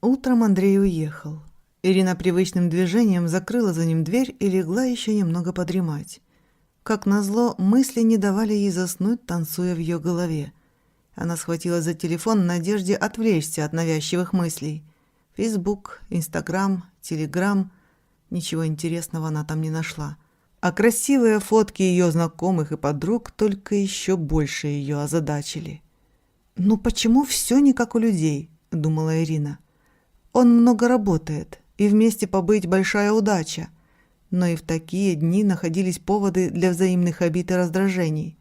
Утром Андрей уехал. Ирина привычным движением закрыла за ним дверь и легла еще немного подремать. Как назло, мысли не давали ей заснуть, танцуя в ее голове. Она схватилась за телефон в надежде отвлечься от навязчивых мыслей. Фейсбук, Инстаграм, Телеграм. Ничего интересного она там не нашла. А красивые фотки ее знакомых и подруг только еще больше ее озадачили. «Ну почему все не как у людей?» – думала Ирина. «Он много работает, и вместе побыть большая удача». Но и в такие дни находились поводы для взаимных обид и раздражений.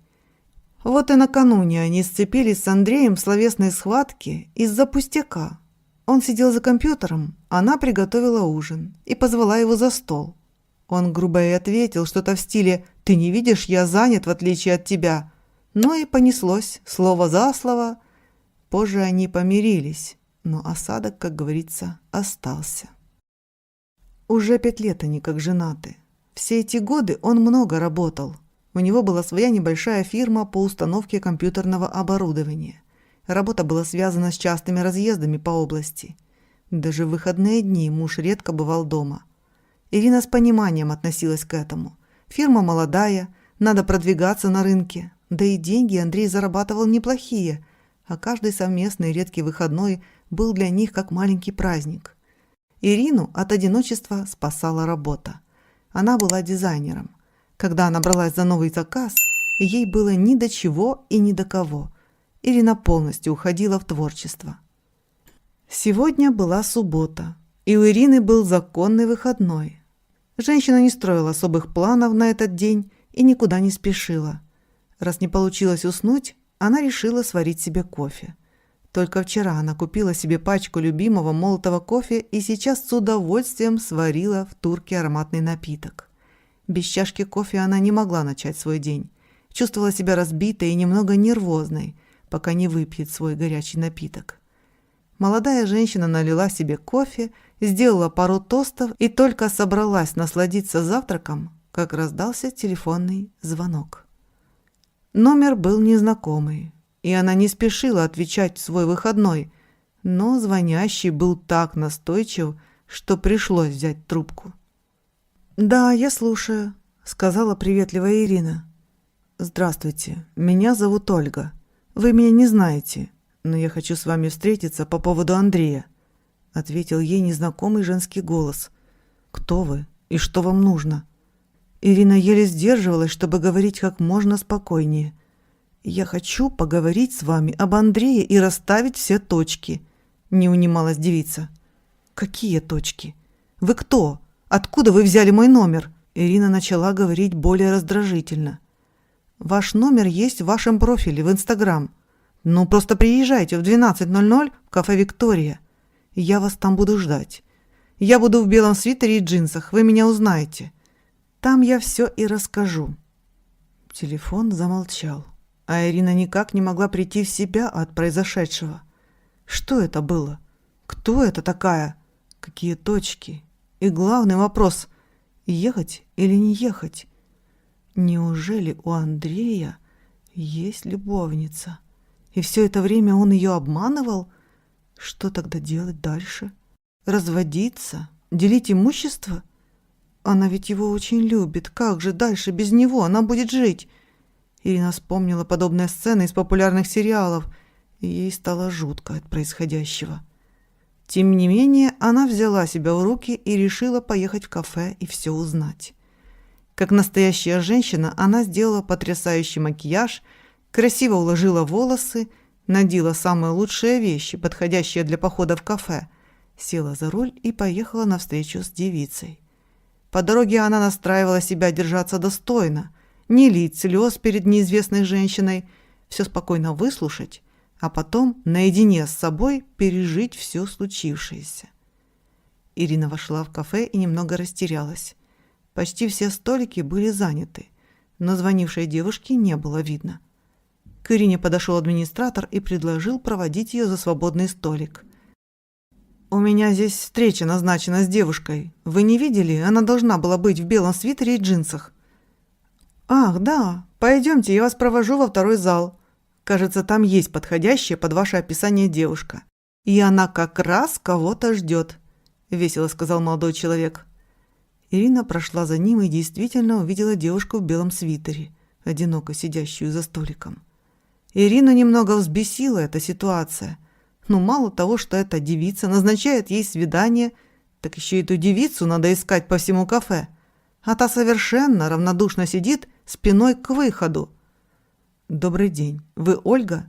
Вот и накануне они сцепились с Андреем в словесной схватке из-за пустяка. Он сидел за компьютером, она приготовила ужин и позвала его за стол. Он грубо ей ответил что-то в стиле «Ты не видишь, я занят, в отличие от тебя». Ну и понеслось, слово за слово. Позже они помирились, но осадок, как говорится, остался. Уже 5 лет они как женаты. Все эти годы он много работал. У него была своя небольшая фирма по установке компьютерного оборудования. Работа была связана с частыми разъездами по области. Даже в выходные дни муж редко бывал дома. Ирина с пониманием относилась к этому. Фирма молодая, надо продвигаться на рынке. Да и деньги Андрей зарабатывал неплохие, а каждый совместный редкий выходной был для них как маленький праздник. Ирину от одиночества спасала работа. Она была дизайнером. Когда она бралась за новый заказ, ей было ни до чего и ни до кого. Ирина полностью уходила в творчество. Сегодня была суббота, и у Ирины был законный выходной. Женщина не строила особых планов на этот день и никуда не спешила. Раз не получилось уснуть, она решила сварить себе кофе. Только вчера она купила себе пачку любимого молотого кофе и сейчас с удовольствием сварила в турке ароматный напиток. Без чашки кофе она не могла начать свой день. Чувствовала себя разбитой и немного нервозной, пока не выпьет свой горячий напиток. Молодая женщина налила себе кофе, сделала пару тостов и только собралась насладиться завтраком, как раздался телефонный звонок. Номер был незнакомый, и она не спешила отвечать в свой выходной, но звонящий был так настойчив, что пришлось взять трубку. «Да, я слушаю», — сказала приветливая Ирина. «Здравствуйте, меня зовут Ольга. Вы меня не знаете, но я хочу с вами встретиться по поводу Андрея», — ответил ей незнакомый женский голос. «Кто вы и что вам нужно?» Ирина еле сдерживалась, чтобы говорить как можно спокойнее. «Я хочу поговорить с вами об Андрее и расставить все точки», — не унималась девица. «Какие точки? Вы кто? Откуда вы взяли мой номер?» Ирина начала говорить более раздражительно. «Ваш номер есть в вашем профиле в Инстаграм. Ну, просто приезжайте в 12:00 в кафе «Виктория». Я вас там буду ждать. Я буду в белом свитере и джинсах, вы меня узнаете. Там я все и расскажу». Телефон замолчал, а Ирина никак не могла прийти в себя от произошедшего. Что это было? Кто это такая? Какие точки? И главный вопрос – ехать или не ехать? Неужели у Андрея есть любовница? И все это время он ее обманывал? Что тогда делать дальше? Разводиться? Делить имущество? Она ведь его очень любит. Как же дальше без него она будет жить? Ирина вспомнила подобные сцены из популярных сериалов, и ей стало жутко от происходящего. Тем не менее, она взяла себя в руки и решила поехать в кафе и все узнать. Как настоящая женщина, она сделала потрясающий макияж, красиво уложила волосы, надела самые лучшие вещи, подходящие для похода в кафе, села за руль и поехала на встречу с девицей. По дороге она настраивала себя держаться достойно, не лить слез перед неизвестной женщиной, все спокойно выслушать, а потом наедине с собой пережить все случившееся. Ирина вошла в кафе и немного растерялась. Почти все столики были заняты, но звонившей девушки не было видно. К Ирине подошел администратор и предложил проводить ее за свободный столик. «У меня здесь встреча назначена с девушкой. Вы не видели? Она должна была быть в белом свитере и джинсах». «Ах, да. Пойдемте, я вас провожу во второй зал. Кажется, там есть подходящая под ваше описание девушка. «И она как раз кого-то ждет», – весело сказал молодой человек. Ирина прошла за ним и действительно увидела девушку в белом свитере, одиноко сидящую за столиком. Ирину немного взбесила эта ситуация. Ну, мало того, что эта девица назначает ей свидание, так еще эту девицу надо искать по всему кафе. А та совершенно равнодушно сидит спиной к выходу. «Добрый день. Вы Ольга?»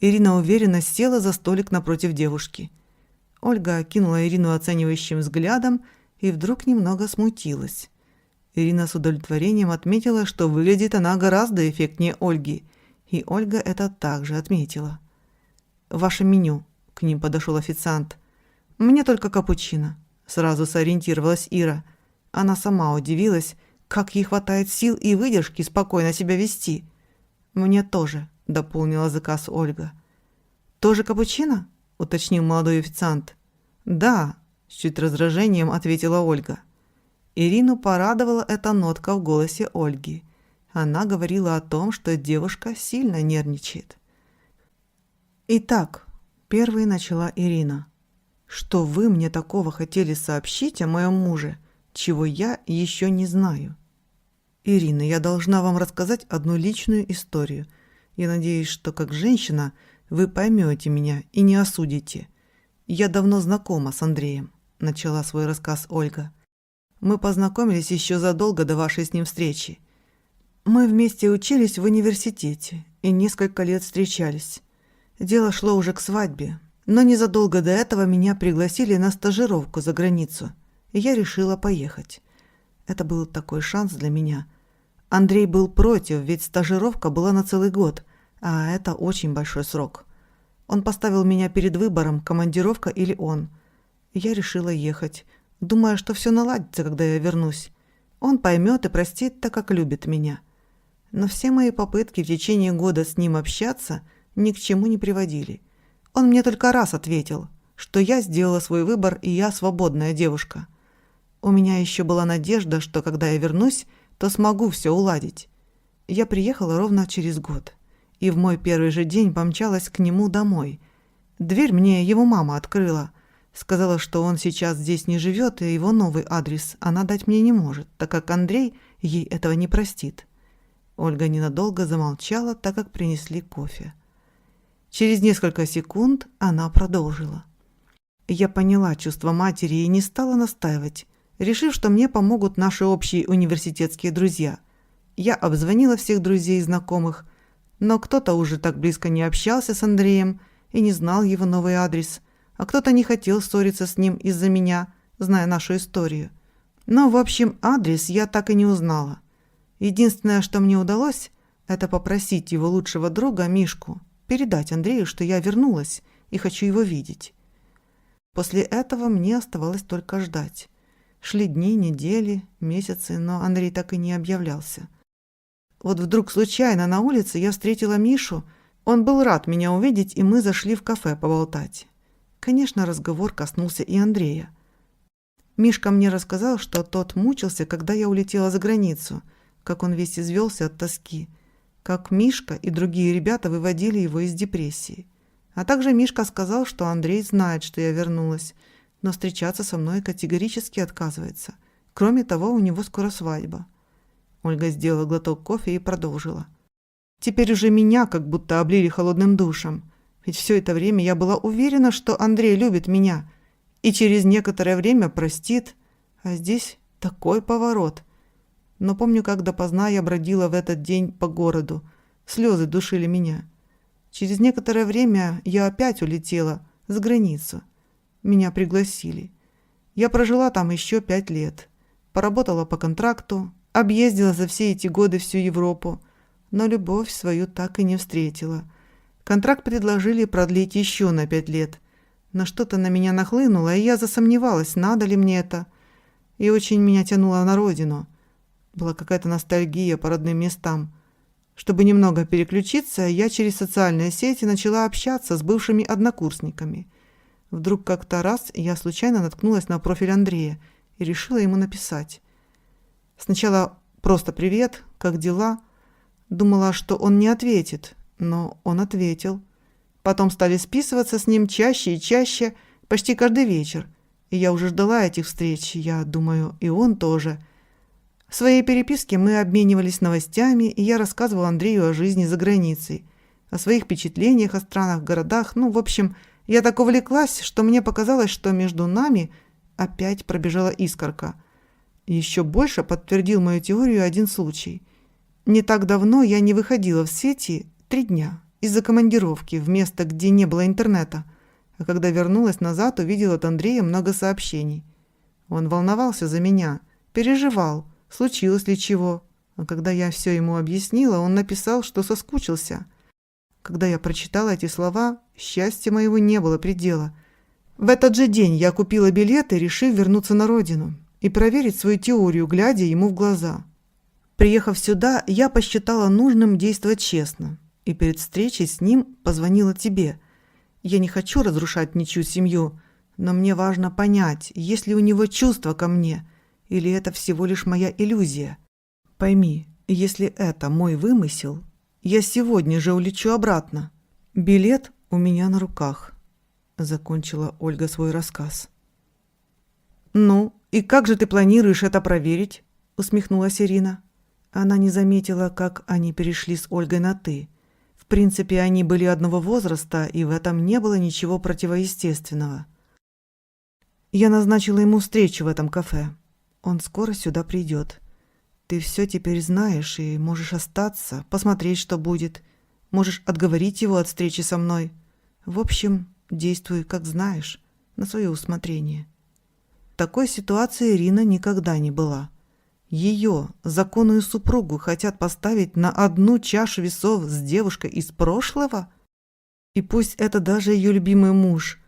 Ирина уверенно села за столик напротив девушки. Ольга окинула Ирину оценивающим взглядом и вдруг немного смутилась. Ирина с удовлетворением отметила, что выглядит она гораздо эффектнее Ольги, и Ольга это также отметила. «Ваше меню», – к ним подошел официант. «Мне только капучино», – сразу сориентировалась Ира. Она сама удивилась, как ей хватает сил и выдержки спокойно себя вести. «Мне тоже», – дополнила заказ Ольга. «Тоже капучино?» – уточнил молодой официант. «Да», – с чуть раздражением ответила Ольга. Ирину порадовала эта нотка в голосе Ольги. Она говорила о том, что девушка сильно нервничает. «Итак», – первой начала Ирина, – «что вы мне такого хотели сообщить о моем муже, чего я еще не знаю?» «Ирина, я должна вам рассказать одну личную историю. Я надеюсь, что как женщина вы поймете меня и не осудите. Я давно знакома с Андреем», – начала свой рассказ Ольга. «Мы познакомились еще задолго до вашей с ним встречи. Мы вместе учились в университете и несколько лет встречались. Дело шло уже к свадьбе, но незадолго до этого меня пригласили на стажировку за границу, и я решила поехать. Это был такой шанс для меня. Андрей был против, ведь стажировка была на целый год, а это очень большой срок. Он поставил меня перед выбором, командировка или он. Я решила ехать, думая, что все наладится, когда я вернусь. Он поймет и простит, так как любит меня. Но все мои попытки в течение года с ним общаться ни к чему не приводили. Он мне только раз ответил, что я сделала свой выбор и я свободная девушка. У меня еще была надежда, что когда я вернусь, то смогу все уладить. Я приехала ровно через год, и в мой первый же день помчалась к нему домой. Дверь мне его мама открыла. Сказала, что он сейчас здесь не живет, и его новый адрес она дать мне не может, так как Андрей ей этого не простит. Ольга ненадолго замолчала, так как принесли кофе. Через несколько секунд она продолжила. Я поняла чувства матери и не стала настаивать, решив, что мне помогут наши общие университетские друзья. Я обзвонила всех друзей и знакомых, но кто-то уже так близко не общался с Андреем и не знал его новый адрес, а кто-то не хотел ссориться с ним из-за меня, зная нашу историю. Но, в общем, адрес я так и не узнала. Единственное, что мне удалось, это попросить его лучшего друга Мишку передать Андрею, что я вернулась и хочу его видеть. После этого мне оставалось только ждать. Шли дни, недели, месяцы, но Андрей так и не объявлялся. Вот вдруг случайно на улице я встретила Мишу. Он был рад меня увидеть, и мы зашли в кафе поболтать. Конечно, разговор коснулся и Андрея. Мишка мне рассказал, что тот мучился, когда я улетела за границу, как он весь извелся от тоски, как Мишка и другие ребята выводили его из депрессии. А также Мишка сказал, что Андрей знает, что я вернулась, но встречаться со мной категорически отказывается. Кроме того, у него скоро свадьба. Ольга сделала глоток кофе и продолжила. Теперь уже меня как будто облили холодным душем. Ведь все это время я была уверена, что Андрей любит меня и через некоторое время простит. А здесь такой поворот. Но помню, как допоздна я бродила в этот день по городу. Слезы душили меня. Через некоторое время я опять улетела за границу. Меня пригласили. Я прожила там еще 5 лет. Поработала по контракту, объездила за все эти годы всю Европу, но любовь свою так и не встретила. Контракт предложили продлить еще на 5 лет. Но что-то на меня нахлынуло, и я засомневалась, надо ли мне это. И очень меня тянуло на родину. Была какая-то ностальгия по родным местам. Чтобы немного переключиться, я через социальные сети начала общаться с бывшими однокурсниками. Вдруг как-то раз я случайно наткнулась на профиль Андрея и решила ему написать. Сначала просто «Привет, как дела?» Думала, что он не ответит, но он ответил. Потом стали списываться с ним чаще и чаще, почти каждый вечер. И я уже ждала этих встреч, я думаю, и он тоже. В своей переписке мы обменивались новостями, и я рассказывала Андрею о жизни за границей, о своих впечатлениях о странах, городах. В общем, я так увлеклась, что мне показалось, что между нами опять пробежала искорка. Еще больше подтвердил мою теорию один случай. Не так давно я не выходила в сети 3 дня из-за командировки в место, где не было интернета. А когда вернулась назад, увидела от Андрея много сообщений. Он волновался за меня, переживал, случилось ли чего. А когда я все ему объяснила, он написал, что соскучился. Когда я прочитала эти слова, счастья моего не было предела. В этот же день я купила билеты, решив вернуться на родину и проверить свою теорию, глядя ему в глаза. Приехав сюда, я посчитала нужным действовать честно, и перед встречей с ним позвонила тебе. Я не хочу разрушать ничью семью, но мне важно понять, есть ли у него чувства ко мне, или это всего лишь моя иллюзия. Пойми, если это мой вымысел, я сегодня же улечу обратно. Билет у меня на руках, закончила Ольга свой рассказ. Ну, и как же ты планируешь это проверить? Усмехнулась Ирина. Она не заметила, как они перешли с Ольгой на «ты». В принципе, они были одного возраста, и в этом не было ничего противоестественного. Я назначила ему встречу в этом кафе. Он скоро сюда придет. Ты все теперь знаешь и можешь остаться, посмотреть, что будет. Можешь отговорить его от встречи со мной. В общем, действуй, как знаешь, на свое усмотрение. В такой ситуации Ирина никогда не была. Ее, законную супругу, хотят поставить на одну чашу весов с девушкой из прошлого? И пусть это даже ее любимый муж,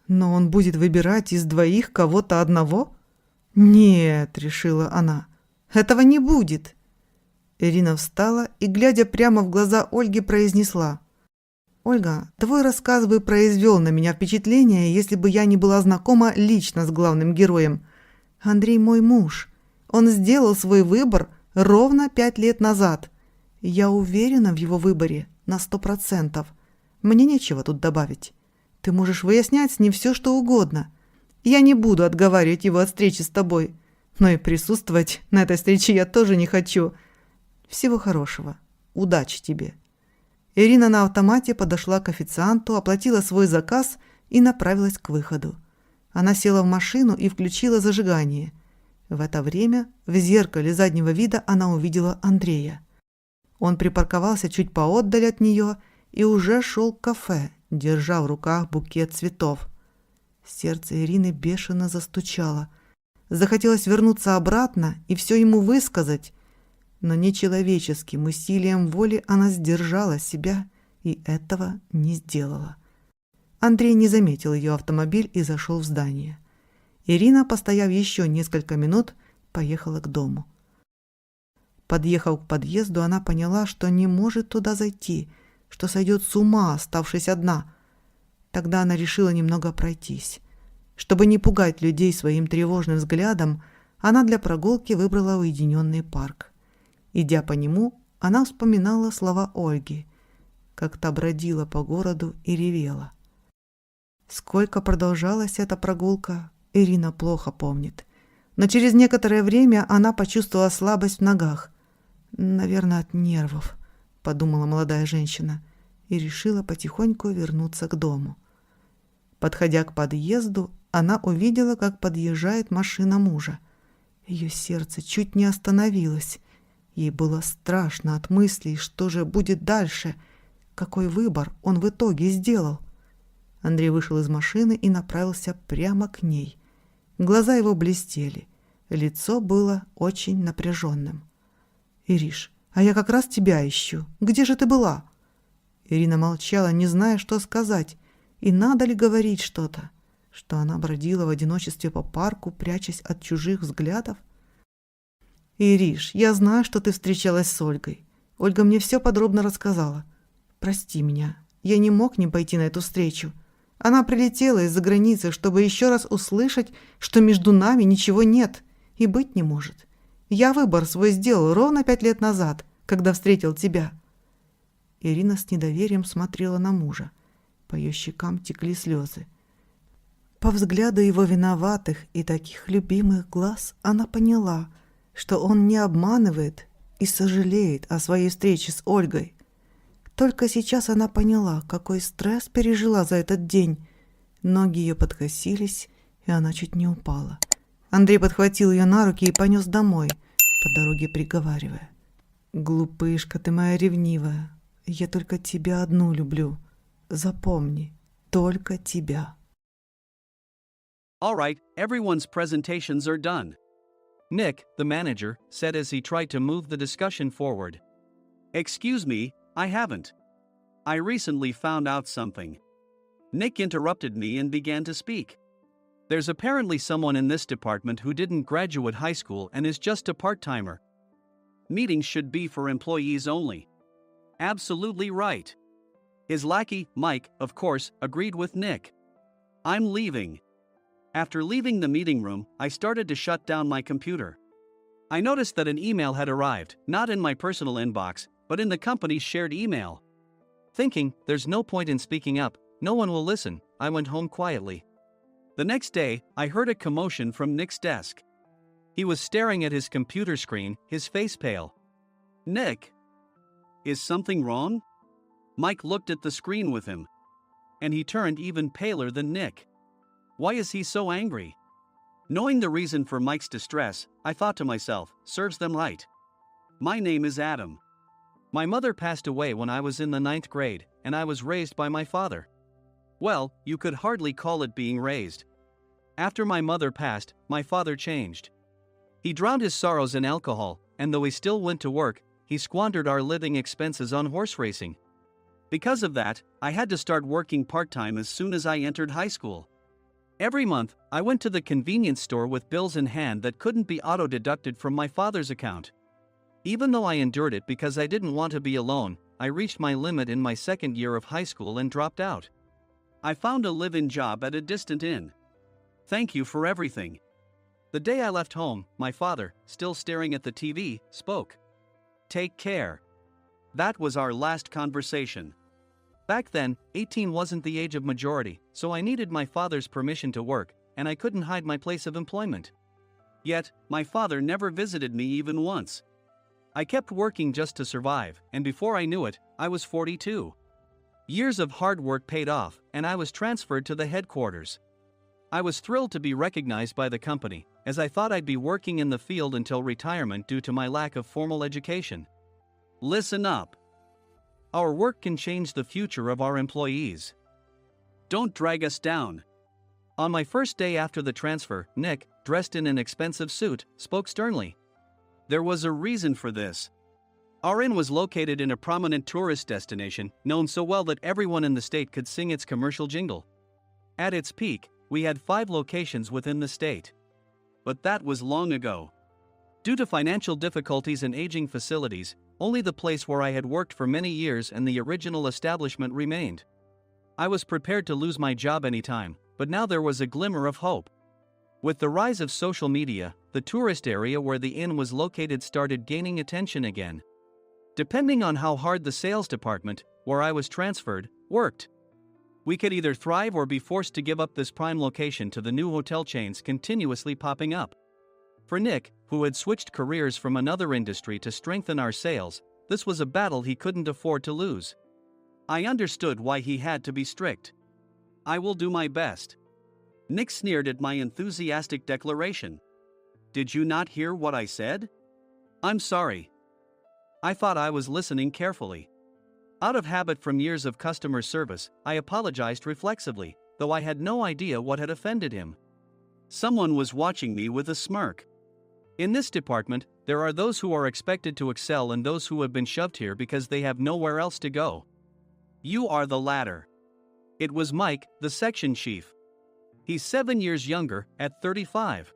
но он будет выбирать из двоих кого-то одного? Нет, решила она, этого не будет. Ирина встала и, глядя прямо в глаза Ольги, произнесла: «Ольга, твой рассказ бы произвел на меня впечатление, если бы я не была знакома лично с главным героем. Андрей мой муж. Он сделал свой выбор ровно 5 лет назад. Я уверена в его выборе на 100%. Мне нечего тут добавить. Ты можешь выяснять с ним все, что угодно. Я не буду отговаривать его от встречи с тобой. Но и присутствовать на этой встрече я тоже не хочу. Всего хорошего. Удачи тебе». Ирина на автомате подошла к официанту, оплатила свой заказ и направилась к выходу. Она села в машину и включила зажигание. В это время в зеркале заднего вида она увидела Андрея. Он припарковался чуть поотдаль от нее и уже шел к кафе, держа в руках букет цветов. Сердце Ирины бешено застучало. Захотелось вернуться обратно и все ему высказать, но нечеловеческим усилием воли она сдержала себя и этого не сделала. Андрей не заметил ее автомобиль и зашел в здание. Ирина, постояв еще несколько минут, поехала к дому. Подъехав к подъезду, она поняла, что не может туда зайти, что сойдет с ума, оставшись одна. Тогда она решила немного пройтись. Чтобы не пугать людей своим тревожным взглядом, она для прогулки выбрала уединенный парк. Идя по нему, она вспоминала слова Ольги, как та бродила по городу и ревела. Сколько продолжалась эта прогулка, Ирина плохо помнит. Но через некоторое время она почувствовала слабость в ногах. «Наверное, от нервов», — подумала молодая женщина и решила потихоньку вернуться к дому. Подходя к подъезду, она увидела, как подъезжает машина мужа. Ее сердце чуть не остановилось. Ей было страшно от мыслей, что же будет дальше, какой выбор он в итоге сделал. Андрей вышел из машины и направился прямо к ней. Глаза его блестели, лицо было очень напряженным. «Ириш, а я как раз тебя ищу. Где же ты была?» Ирина молчала, не зная, что сказать, и надо ли говорить что-то, что она бродила в одиночестве по парку, прячась от чужих взглядов. «Ириш, я знаю, что ты встречалась с Ольгой. Ольга мне все подробно рассказала. Прости меня, я не мог не пойти на эту встречу. Она прилетела из-за границы, чтобы еще раз услышать, что между нами ничего нет и быть не может. Я выбор свой сделал ровно 5 лет назад, когда встретил тебя». Ирина с недоверием смотрела на мужа. По ее щекам текли слезы. По взгляду его виноватых и таких любимых глаз она поняла, что он не обманывает и сожалеет о своей встрече с Ольгой. Только сейчас она поняла, какой стресс пережила за этот день. Ноги ее подкосились, и она чуть не упала. Андрей подхватил ее на руки и понес домой, по дороге приговаривая: «Глупышка ты моя ревнивая, я только тебя одну люблю. Запомни, только тебя». All right, everyone's presentations are done. Nick, the manager, said as he tried to move the discussion forward. Excuse me, I haven't. I recently found out something. Nick interrupted me and began to speak. There's apparently someone in this department who didn't graduate high school and is just a part-timer. Meetings should be for employees only. Absolutely right. His lackey, Mike, of course, agreed with Nick. I'm leaving. After leaving the meeting room, I started to shut down my computer. I noticed that an email had arrived, not in my personal inbox, but in the company's shared email. Thinking, there's no point in speaking up, no one will listen, I went home quietly. The next day, I heard a commotion from Nick's desk. He was staring at his computer screen, his face pale. Nick? Is something wrong? Mike looked at the screen with him. And he turned even paler than Nick. Why is he so angry? Knowing the reason for Mike's distress, I thought to myself, serves them right. My name is Adam. My mother passed away when I was in the 9th grade, and I was raised by my father. Well, you could hardly call it being raised. After my mother passed, my father changed. He drowned his sorrows in alcohol, and though he still went to work, he squandered our living expenses on horse racing. Because of that, I had to start working part-time as soon as I entered high school. Every month, I went to the convenience store with bills in hand that couldn't be auto-deducted from my father's account. Even though I endured it because I didn't want to be alone, I reached my limit in my 2nd year of high school and dropped out. I found a live-in job at a distant inn. Thank you for everything. The day I left home, my father, still staring at the TV, spoke. Take care. That was our last conversation. Back then, 18 wasn't the age of majority, so I needed my father's permission to work, and I couldn't hide my place of employment. Yet, my father never visited me even once. I kept working just to survive, and before I knew it, I was 42. Years of hard work paid off, and I was transferred to the headquarters. I was thrilled to be recognized by the company, as I thought I'd be working in the field until retirement due to my lack of formal education. Listen up. Our work can change the future of our employees. Don't drag us down. On my first day after the transfer, Nick, dressed in an expensive suit, spoke sternly. There was a reason for this. Our inn was located in a prominent tourist destination, known so well that everyone in the state could sing its commercial jingle. At its peak, we had 5 locations within the state. But that was long ago. Due to financial difficulties and aging facilities, only the place where I had worked for many years and the original establishment remained. I was prepared to lose my job anytime, but now there was a glimmer of hope. With the rise of social media, the tourist area where the inn was located started gaining attention again. Depending on how hard the sales department, where I was transferred, worked, we could either thrive or be forced to give up this prime location to the new hotel chains continuously popping up. For Nick, who had switched careers from another industry to strengthen our sales, this was a battle he couldn't afford to lose. I understood why he had to be strict. I will do my best. Nick sneered at my enthusiastic declaration. Did you not hear what I said? I'm sorry. I thought I was listening carefully. Out of habit from years of customer service, I apologized reflexively, though I had no idea what had offended him. Someone was watching me with a smirk. In this department, there are those who are expected to excel and those who have been shoved here because they have nowhere else to go. You are the latter. It was Mike, the section chief. He's 7 years younger, at 35.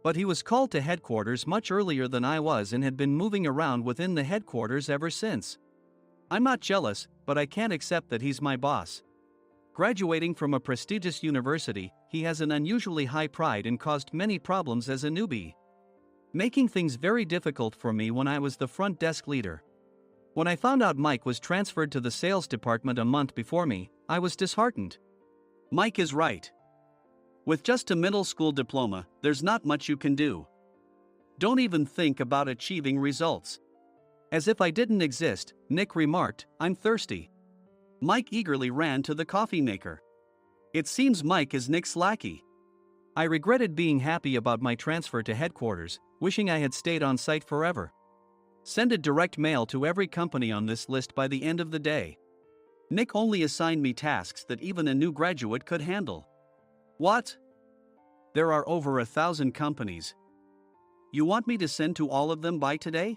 But he was called to headquarters much earlier than I was and had been moving around within the headquarters ever since. I'm not jealous, but I can't accept that he's my boss. Graduating from a prestigious university, he has an unusually high pride and caused many problems as a newbie, making things very difficult for me when I was the front desk leader. When I found out Mike was transferred to the sales department a month before me, I was disheartened. Mike is right. With just a middle school diploma, there's not much you can do. Don't even think about achieving results. As if I didn't exist, Nick remarked, I'm thirsty. Mike eagerly ran to the coffee maker. It seems Mike is Nick's lackey. I regretted being happy about my transfer to headquarters, wishing I had stayed on site forever. Send a direct mail to every company on this list by the end of the day. Nick only assigned me tasks that even a new graduate could handle. What? There are over 1,000 companies. You want me to send to all of them by today?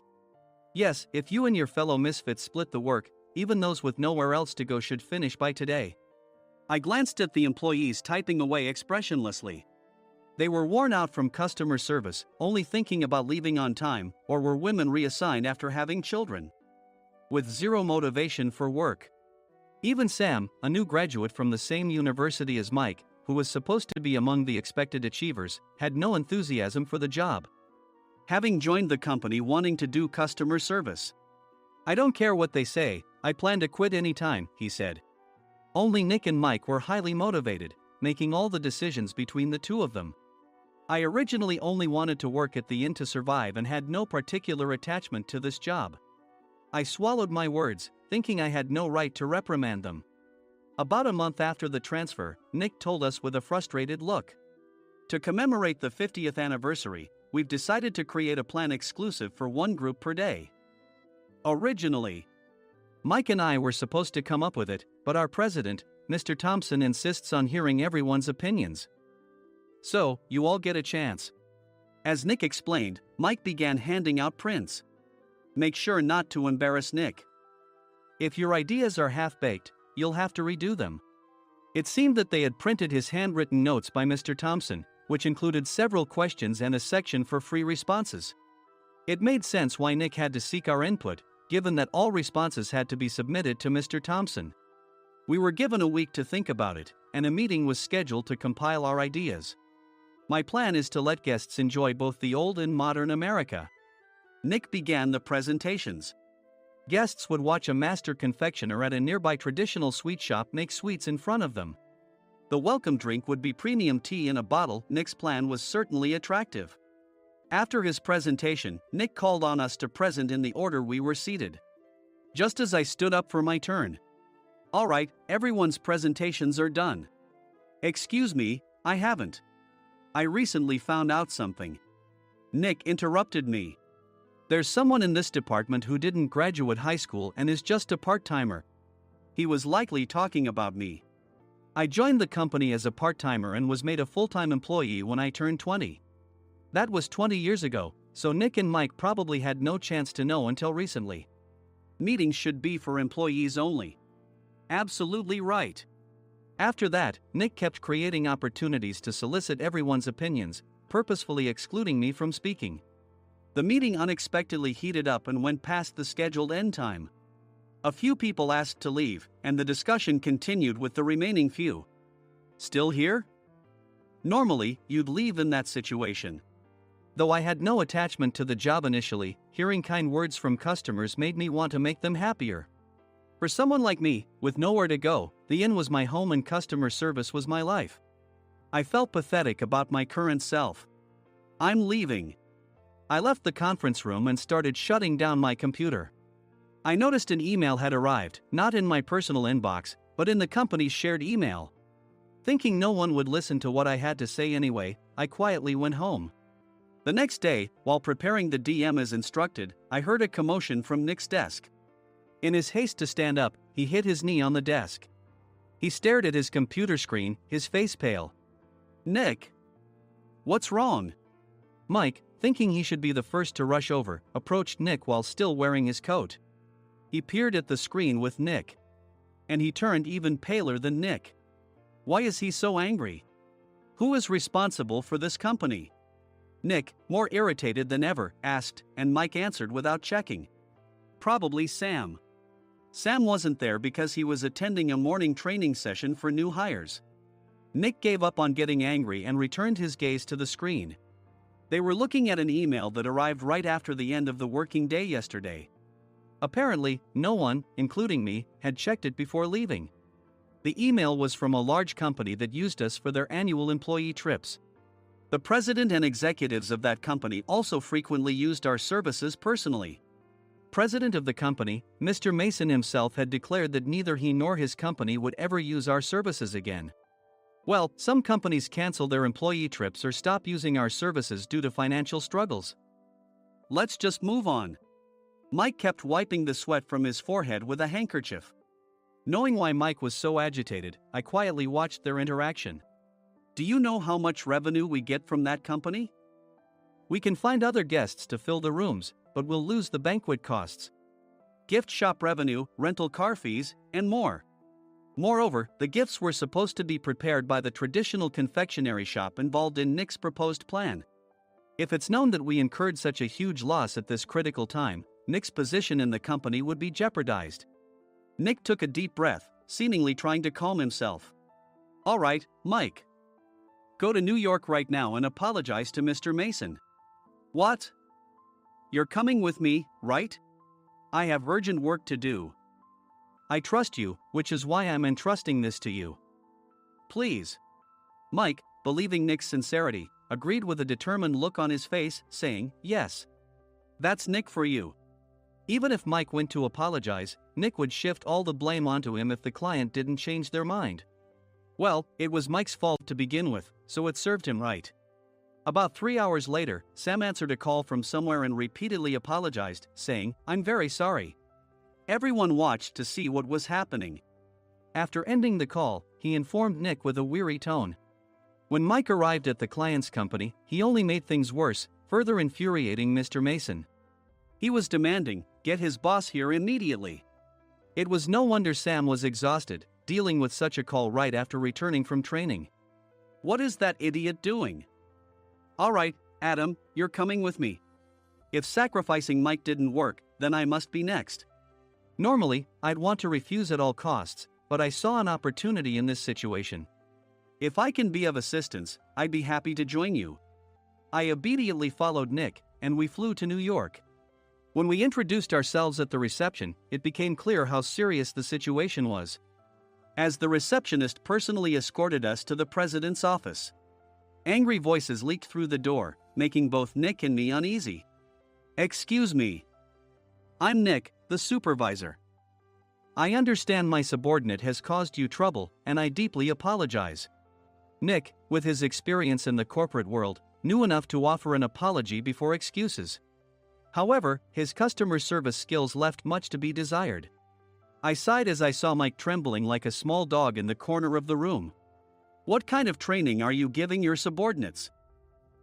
Yes, if you and your fellow misfits split the work, even those with nowhere else to go should finish by today. I glanced at the employees typing away expressionlessly. They were worn out from customer service, only thinking about leaving on time, or were women reassigned after having children. With zero motivation for work. Even Sam, a new graduate from the same university as Mike, who was supposed to be among the expected achievers, had no enthusiasm for the job. Having joined the company wanting to do customer service. I don't care what they say, I plan to quit anytime, he said. Only Nick and Mike were highly motivated, making all the decisions between the two of them. I originally only wanted to work at the inn to survive and had no particular attachment to this job. I swallowed my words, thinking I had no right to reprimand them. About a month after the transfer, Nick told us with a frustrated look. To commemorate the 50th anniversary, we've decided to create a plan exclusive for one group per day. Originally, Mike and I were supposed to come up with it, but our president, Mr. Thompson, insists on hearing everyone's opinions. So, you all get a chance. As Nick explained, Mike began handing out prints. Make sure not to embarrass Nick. If your ideas are half-baked, you'll have to redo them. It seemed that they had printed his handwritten notes by Mr. Thompson, which included several questions and a section for free responses. It made sense why Nick had to seek our input, given that all responses had to be submitted to Mr. Thompson. We were given a week to think about it, and a meeting was scheduled to compile our ideas. My plan is to let guests enjoy both the old and modern America. Nick began the presentations. Guests would watch a master confectioner at a nearby traditional sweet shop make sweets in front of them. The welcome drink would be premium tea in a bottle. Nick's plan was certainly attractive. After his presentation, Nick called on us to present in the order we were seated. Just as I stood up for my turn. All right, everyone's presentations are done. Excuse me, I haven't. I recently found out something. Nick interrupted me. There's someone in this department who didn't graduate high school and is just a part-timer. He was likely talking about me. I joined the company as a part-timer and was made a full-time employee when I turned 20. That was 20 years ago, so Nick and Mike probably had no chance to know until recently. Meetings should be for employees only. Absolutely right. After that, Nick kept creating opportunities to solicit everyone's opinions, purposefully excluding me from speaking. The meeting unexpectedly heated up and went past the scheduled end time. A few people asked to leave, and the discussion continued with the remaining few. Still here? Normally, you'd leave in that situation. Though I had no attachment to the job initially, hearing kind words from customers made me want to make them happier. For someone like me, with nowhere to go, the inn was my home and customer service was my life. I felt pathetic about my current self. I'm leaving. I left the conference room and started shutting down my computer. I noticed an email had arrived, not in my personal inbox, but in the company's shared email. Thinking no one would listen to what I had to say anyway, I quietly went home. The next day, while preparing the DM as instructed, I heard a commotion from Nick's desk. In his haste to stand up, he hit his knee on the desk. He stared at his computer screen, his face pale. Nick? What's wrong? Mike, thinking he should be the first to rush over, approached Nick while still wearing his coat. He peered at the screen with Nick. And he turned even paler than Nick. Why is he so angry? Who is responsible for this company? Nick, more irritated than ever, asked, and Mike answered without checking. Probably Sam. Sam wasn't there because he was attending a morning training session for new hires. Nick gave up on getting angry and returned his gaze to the screen. They were looking at an email that arrived right after the end of the working day yesterday. Apparently, no one, including me, had checked it before leaving. The email was from a large company that used us for their annual employee trips. The president and executives of that company also frequently used our services personally. President of the company, Mr. Mason himself, had declared that neither he nor his company would ever use our services again. Well, some companies cancel their employee trips or stop using our services due to financial struggles. Let's just move on. Mike kept wiping the sweat from his forehead with a handkerchief. Knowing why Mike was so agitated, I quietly watched their interaction. Do you know how much revenue we get from that company? We can find other guests to fill the rooms, but we'll lose the banquet costs, gift shop revenue, rental car fees, and more. Moreover, the gifts were supposed to be prepared by the traditional confectionery shop involved in Nick's proposed plan. If it's known that we incurred such a huge loss at this critical time, Nick's position in the company would be jeopardized. Nick took a deep breath, seemingly trying to calm himself. All right, Mike. Go to New York right now and apologize to Mr. Mason. What? You're coming with me, right? I have urgent work to do. I trust you, which is why I'm entrusting this to you. Please. Mike, believing Nick's sincerity, agreed with a determined look on his face, saying, yes. That's Nick for you. Even if Mike went to apologize, Nick would shift all the blame onto him if the client didn't change their mind. Well, it was Mike's fault to begin with, so it served him right. About 3 hours later, Sam answered a call from somewhere and repeatedly apologized, saying, I'm very sorry. Everyone watched to see what was happening. After ending the call, he informed Nick with a weary tone. When Mike arrived at the client's company, he only made things worse, further infuriating Mr. Mason. He was demanding, get his boss here immediately. It was no wonder Sam was exhausted, dealing with such a call right after returning from training. What is that idiot doing? All right, Adam, you're coming with me. If sacrificing Mike didn't work, then I must be next. Normally, I'd want to refuse at all costs, but I saw an opportunity in this situation. If I can be of assistance, I'd be happy to join you. I immediately followed Nick, and we flew to New York. When we introduced ourselves at the reception, it became clear how serious the situation was, as the receptionist personally escorted us to the president's office. Angry voices leaked through the door, making both Nick and me uneasy. Excuse me. I'm Nick, the supervisor. I understand my subordinate has caused you trouble, and I deeply apologize. Nick, with his experience in the corporate world, knew enough to offer an apology before excuses. However, his customer service skills left much to be desired. I sighed as I saw Mike trembling like a small dog in the corner of the room. What kind of training are you giving your subordinates?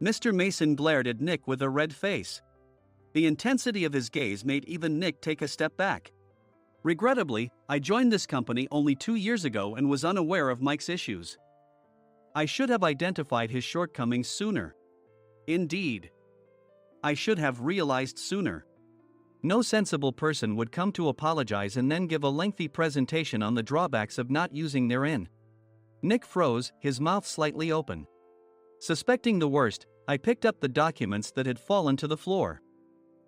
Mr. Mason glared at Nick with a red face. The intensity of his gaze made even Nick take a step back. Regrettably, I joined this company only 2 years ago and was unaware of Mike's issues. I should have identified his shortcomings sooner. Indeed. I should have realized sooner. No sensible person would come to apologize and then give a lengthy presentation on the drawbacks of not using their inn. Nick froze, his mouth slightly open. Suspecting the worst, I picked up the documents that had fallen to the floor.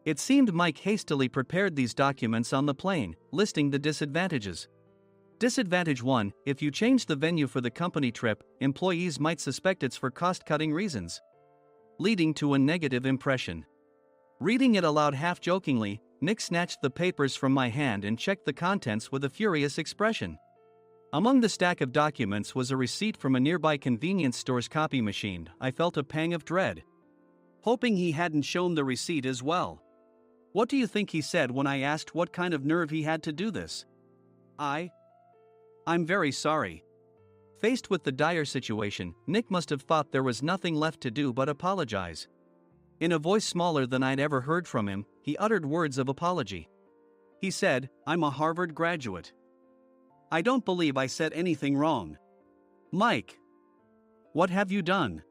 It seemed Mike hastily prepared these documents on the plane, listing the disadvantages. Disadvantage 1: if you change the venue for the company trip, employees might suspect it's for cost-cutting reasons, leading to a negative impression. Reading it aloud half-jokingly, Nick snatched the papers from my hand and checked the contents with a furious expression. Among the stack of documents was a receipt from a nearby convenience store's copy machine. I felt a pang of dread, hoping he hadn't shown the receipt as well. What do you think he said when I asked what kind of nerve he had to do this? I'm very sorry. Faced with the dire situation, Nick must have thought there was nothing left to do but apologize. In a voice smaller than I'd ever heard from him, he uttered words of apology. He said, I'm a Harvard graduate. I don't believe I said anything wrong. Mike, what have you done?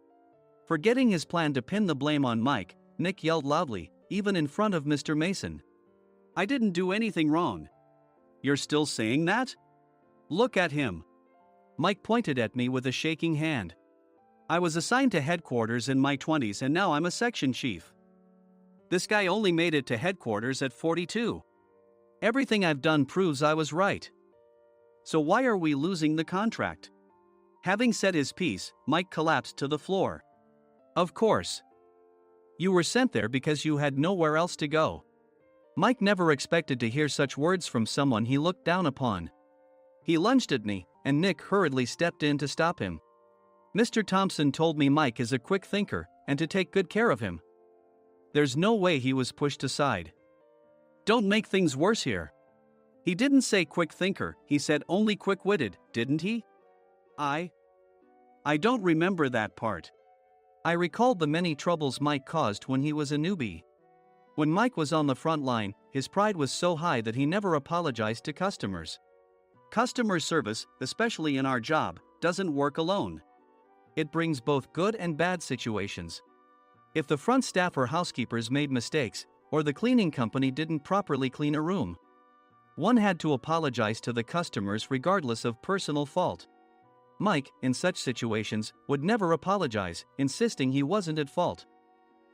Forgetting his plan to pin the blame on Mike, Nick yelled loudly, even in front of Mr. Mason. I didn't do anything wrong. You're still saying that? Look at him. Mike pointed at me with a shaking hand. I was assigned to headquarters in my 20s and now I'm a section chief. This guy only made it to headquarters at 42. Everything I've done proves I was right. So why are we losing the contract? Having said his piece, Mike collapsed to the floor. Of course. You were sent there because you had nowhere else to go. Mike never expected to hear such words from someone he looked down upon. He lunged at me, and Nick hurriedly stepped in to stop him. Mr. Thompson told me Mike is a quick thinker, and to take good care of him. There's no way he was pushed aside. Don't make things worse here. He didn't say quick thinker, he said only quick-witted, didn't he? I don't remember that part. I recalled the many troubles Mike caused when he was a newbie. When Mike was on the front line, his pride was so high that he never apologized to customers. Customer service, especially in our job, doesn't work alone. It brings both good and bad situations. If the front staff or housekeepers made mistakes, or the cleaning company didn't properly clean a room, one had to apologize to the customers regardless of personal fault. Mike, in such situations, would never apologize, insisting he wasn't at fault.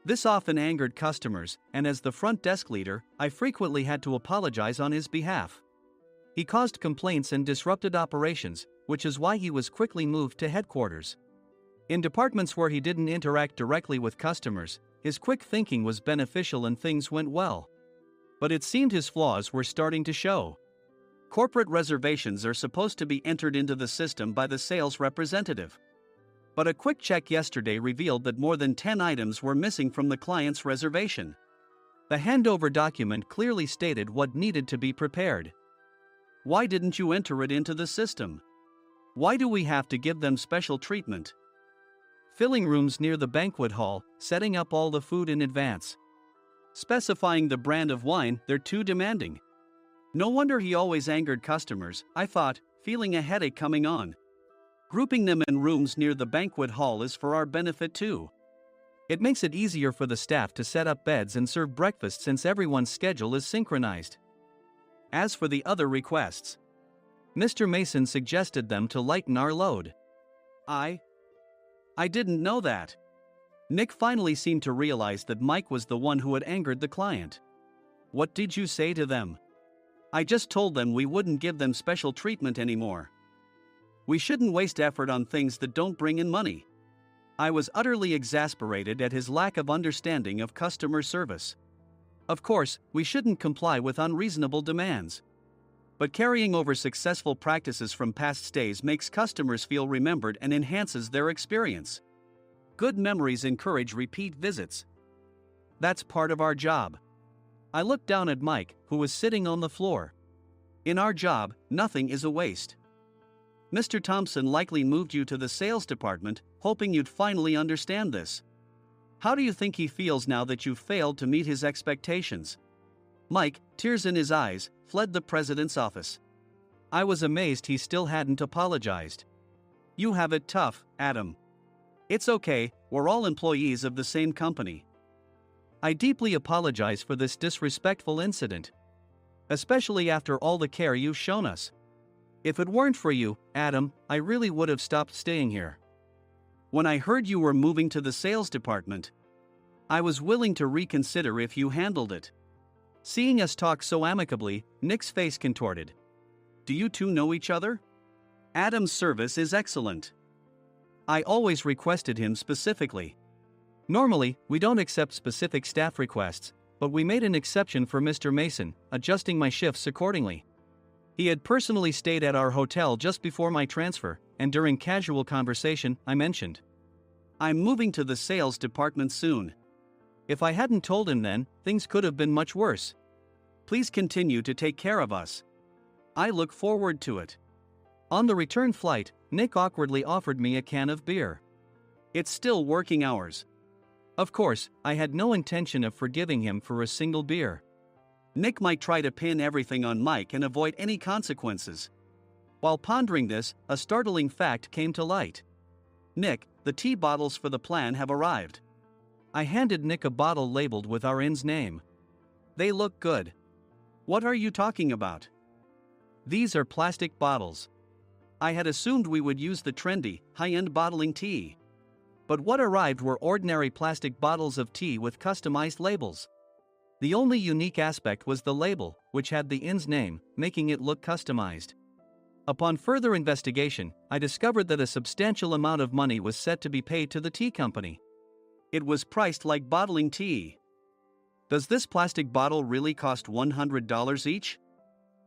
This often angered customers, and as the front desk leader, I frequently had to apologize on his behalf. He caused complaints and disrupted operations, which is why he was quickly moved to headquarters. In departments where he didn't interact directly with customers, his quick thinking was beneficial and things went well. But it seemed his flaws were starting to show. Corporate reservations are supposed to be entered into the system by the sales representative. But a quick check yesterday revealed that more than 10 items were missing from the client's reservation. The handover document clearly stated what needed to be prepared. Why didn't you enter it into the system? Why do we have to give them special treatment? Filling rooms near the banquet hall, setting up all the food in advance. Specifying the brand of wine, they're too demanding. No wonder he always angered customers, I thought, feeling a headache coming on. Grouping them in rooms near the banquet hall is for our benefit too. It makes it easier for the staff to set up beds and serve breakfast since everyone's schedule is synchronized. As for the other requests, Mr. Mason suggested them to lighten our load. I didn't know that. Nick finally seemed to realize that Mike was the one who had angered the client. What did you say to them? I just told them we wouldn't give them special treatment anymore. We shouldn't waste effort on things that don't bring in money. I was utterly exasperated at his lack of understanding of customer service. Of course, we shouldn't comply with unreasonable demands. But carrying over successful practices from past stays makes customers feel remembered and enhances their experience. Good memories encourage repeat visits. That's part of our job. I looked down at Mike, who was sitting on the floor. In our job, nothing is a waste. Mr. Thompson likely moved you to the sales department, hoping you'd finally understand this. How do you think he feels now that you've failed to meet his expectations? Mike, tears in his eyes, fled the president's office. I was amazed he still hadn't apologized. You have it tough, Adam. It's okay, we're all employees of the same company. I deeply apologize for this disrespectful incident. Especially after all the care you've shown us. If it weren't for you, Adam, I really would have stopped staying here. When I heard you were moving to the sales department, I was willing to reconsider if you handled it. Seeing us talk so amicably, Nick's face contorted. Do you two know each other? Adam's service is excellent. I always requested him specifically. Normally, we don't accept specific staff requests, but we made an exception for Mr. Mason, adjusting my shifts accordingly. He had personally stayed at our hotel just before my transfer, and during casual conversation, I mentioned, I'm moving to the sales department soon. If I hadn't told him then, things could have been much worse. Please continue to take care of us. I look forward to it. On the return flight, Nick awkwardly offered me a can of beer. It's still working hours. Of course, I had no intention of forgiving him for a single beer. Nick might try to pin everything on Mike and avoid any consequences. While pondering this, a startling fact came to light. Nick, the tea bottles for the plan have arrived. I handed Nick a bottle labeled with our inn's name. They look good. What are you talking about? These are plastic bottles. I had assumed we would use the trendy, high-end bottling tea. But what arrived were ordinary plastic bottles of tea with customized labels. The only unique aspect was the label, which had the inn's name, making it look customized. Upon further investigation, I discovered that a substantial amount of money was set to be paid to the tea company. It was priced like bottling tea. Does this plastic bottle really cost $100 each?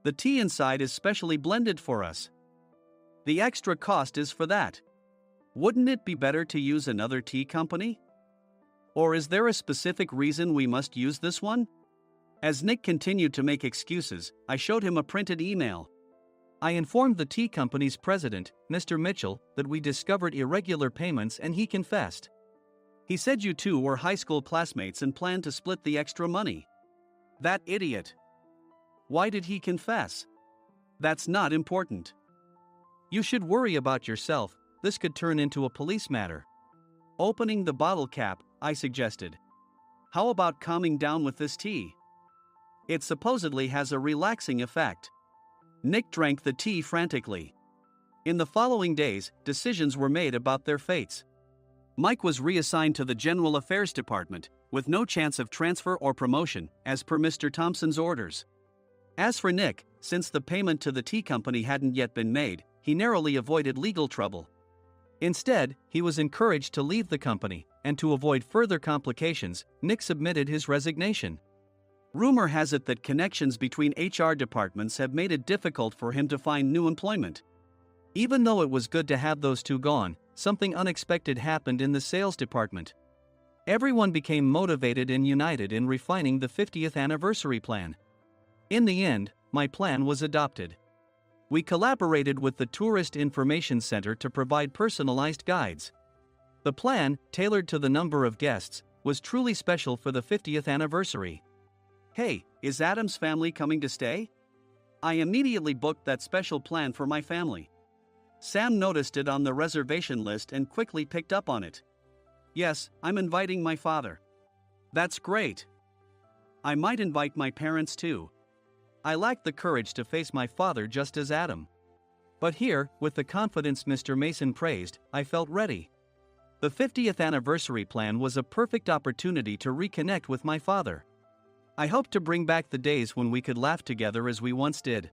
The tea inside is specially blended for us. The extra cost is for that. Wouldn't it be better to use another tea company? Or is there a specific reason we must use this one? As Nick continued to make excuses, I showed him a printed email. I informed the tea company's president, Mr. Mitchell, that we discovered irregular payments and he confessed. He said you two were high school classmates and planned to split the extra money. That idiot. Why did he confess? That's not important. You should worry about yourself, this could turn into a police matter. Opening the bottle cap, I suggested. How about calming down with this tea? It supposedly has a relaxing effect. Nick drank the tea frantically. In the following days, decisions were made about their fates. Mike was reassigned to the General Affairs Department, with no chance of transfer or promotion, as per Mr. Thompson's orders. As for Nick, since the payment to the tea company hadn't yet been made, he narrowly avoided legal trouble. Instead, he was encouraged to leave the company, and to avoid further complications, Nick submitted his resignation. Rumor has it that connections between HR departments have made it difficult for him to find new employment. Even though it was good to have those two gone, something unexpected happened in the sales department. Everyone became motivated and united in refining the 50th anniversary plan. In the end, my plan was adopted. We collaborated with the Tourist Information Center to provide personalized guides. The plan, tailored to the number of guests, was truly special for the 50th anniversary. Hey, is Adam's family coming to stay? I immediately booked that special plan for my family. Sam noticed it on the reservation list and quickly picked up on it. Yes, I'm inviting my father. That's great. I might invite my parents too. I lacked the courage to face my father just as Adam. But here, with the confidence Mr. Mason praised, I felt ready. The 50th anniversary plan was a perfect opportunity to reconnect with my father. I hoped to bring back the days when we could laugh together as we once did.